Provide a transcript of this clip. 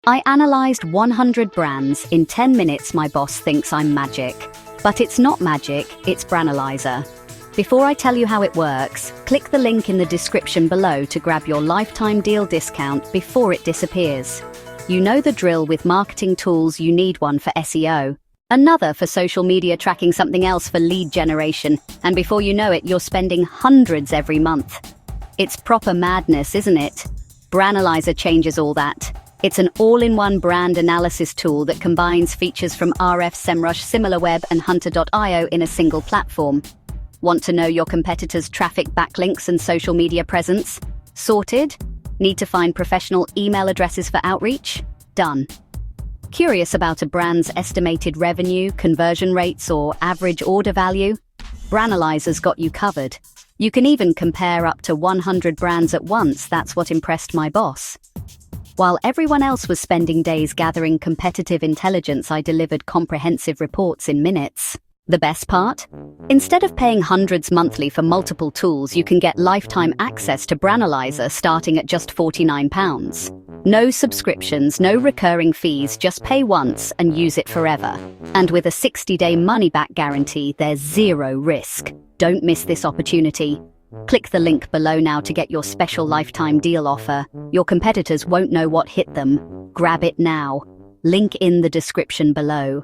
I analyzed 100 brands. In 10 minutes, my boss thinks I'm magic. But it's not magic, it's Branalyzer. Before I tell you how it works, click the link in the description below to grab your lifetime deal discount before it disappears. You know the drill with marketing tools. You need one for SEO, another for social media tracking, something else for lead generation, and before you know it, you're spending hundreds every month. It's proper madness, isn't it? Branalyzer changes all that. It's an all-in-one brand analysis tool that combines features from Ahrefs, SEMrush, SimilarWeb, and Hunter.io in a single platform. Want to know your competitors' traffic, backlinks, and social media presence? Sorted? Need to find professional email addresses for outreach? Done. Curious about a brand's estimated revenue, conversion rates, or average order value? Branalyzer's got you covered. You can even compare up to 100 brands at once. That's what impressed my boss. While everyone else was spending days gathering competitive intelligence, I delivered comprehensive reports in minutes. The best part? Instead of paying hundreds monthly for multiple tools, you can get lifetime access to Branalyzer starting at just £49. No subscriptions, no recurring fees, just pay once and use it forever. And with a 60-day money-back guarantee, there's zero risk. Don't miss this opportunity. Click the link below now to get your special lifetime deal offer. Your competitors won't know what hit them. Grab it now. Link in the description below.